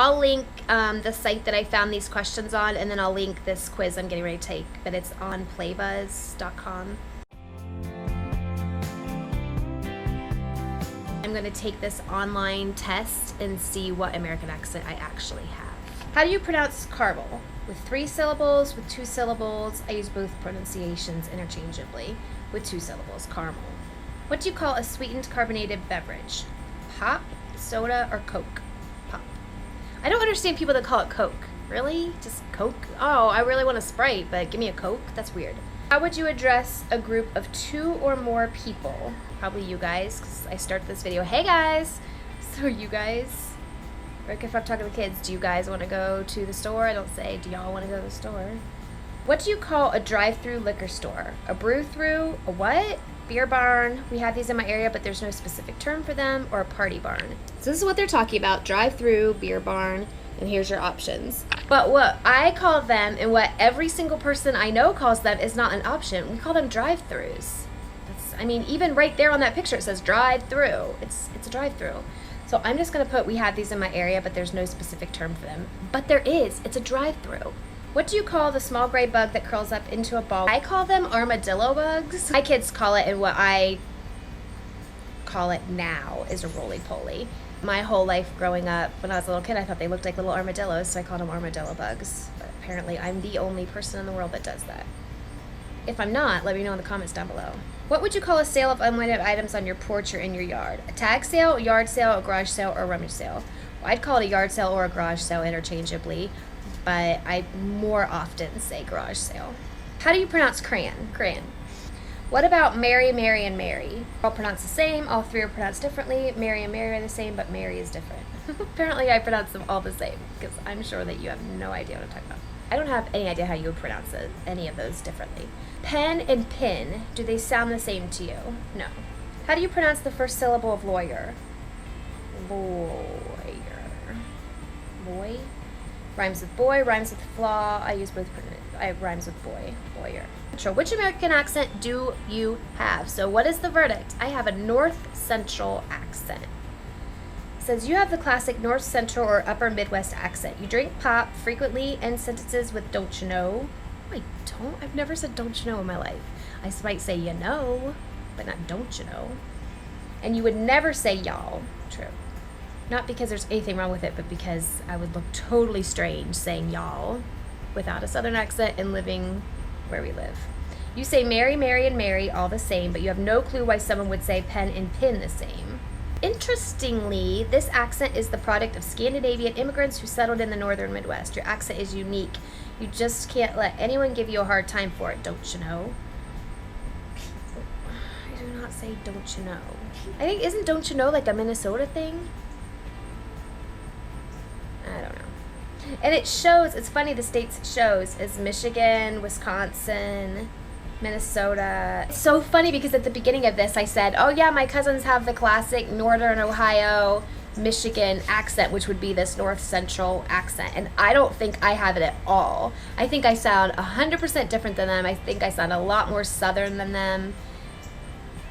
I'll link the site that I found these questions on, and then I'll link this quiz I'm getting ready to take, but it's on playbuzz.com. I'm going to take this online test and see what American accent I actually have. How do you pronounce caramel? With 3 syllables, with 2 syllables? I use both pronunciations interchangeably. With 2 syllables, caramel. What do you call a sweetened carbonated beverage? Pop, soda, or Coke? Pop. I don't understand people that call it Coke. Really? Just Coke? Oh, I really want a Sprite, but give me a Coke? That's weird. How would you address a group of 2 or more people? Probably you guys, because I started this video, hey guys! So you guys, like if I'm talking to kids, do you guys want to go to the store? I don't say, do y'all want to go to the store? What do you call a drive-through liquor store? A brew-through? A what? Beer barn. We have these in my area, but there's no specific term for them. Or a party barn. So this is what they're talking about. Drive-through, beer barn, and here's your options. But what I call them and what every single person I know calls them is not an option. We call them drive-throughs. I mean, even right there on that picture, it says drive-through. It's a drive-through. So I'm just going to put, we have these in my area, but there's no specific term for them. But there is. It's a drive-through. What do you call the small gray bug that curls up into a ball? I call them armadillo bugs. My kids call it, and what I call it now is a roly-poly. My whole life growing up, when I was a little kid, I thought they looked like little armadillos, so I called them armadillo bugs. But apparently, I'm the only person in the world that does that. If I'm not, let me know in the comments down below. What would you call a sale of unwanted items on your porch or in your yard? A tag sale, a yard sale, a garage sale, or a rummage sale? Well, I'd call it a yard sale or a garage sale interchangeably, but I more often say garage sale. How do you pronounce crayon? Crayon. What about Mary, Mary, and Mary? All pronounced the same, all 3 are pronounced differently. Mary and Mary are the same, but Mary is different. Apparently I pronounce them all the same, because I'm sure that you have no idea what I'm talking about. I don't have any idea how you would pronounce any of those differently. Pen and pin, do they sound the same to you? No. How do you pronounce the first syllable of lawyer? Lawyer. Boy? Rhymes with boy, rhymes with flaw. I use both. Rhymes with boy, lawyer. Which American accent do you have? So what is the verdict? I have a North Central accent. It says you have the classic North Central or Upper Midwest accent. You drink pop frequently, end sentences with don't you know. I don't. I've never said don't you know in my life. I might say you know, but not don't you know. And you would never say y'all. True. Not because there's anything wrong with it, but because I would look totally strange saying y'all without a Southern accent and living where we live. You say Mary, Mary, and Mary all the same, but you have no clue why someone would say pen and pin the same. Interestingly, this accent is the product of Scandinavian immigrants who settled in the northern Midwest. Your accent is unique. You just can't let anyone give you a hard time for it, don't you know? I do not say don't you know. I think, isn't don't you know like a Minnesota thing? I don't know. And it shows, it's funny, the states it shows is Michigan, Wisconsin, Minnesota. It's so funny because at the beginning of this I said, oh yeah, my cousins have the classic Northern Ohio, Michigan accent, which would be this North Central accent. And I don't think I have it at all. I think I sound 100% different than them. I think I sound a lot more Southern than them.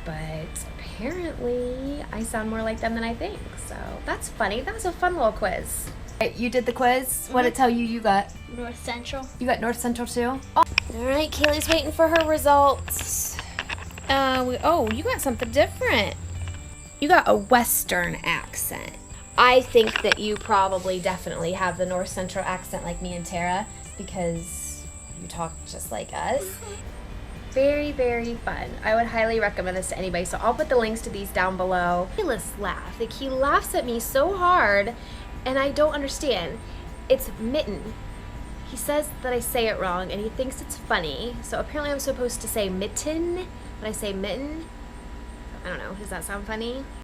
But apparently I sound more like them than I think. So that's funny. That was a fun little quiz. You did the quiz. What did it tell you you got? North Central. You got North Central too? Oh. All right, Kaylee's waiting for her results. Oh, you got something different. You got a Western accent. I think that you probably definitely have the North Central accent like me and Tara because you talk just like us. Very, very fun. I would highly recommend this to anybody. So I'll put the links to these down below. Silas laugh. Like he laughs at me so hard and I don't understand. It's mitten. He says that I say it wrong and he thinks it's funny. So apparently I'm supposed to say mitten, but I say mitten. I don't know. Does that sound funny?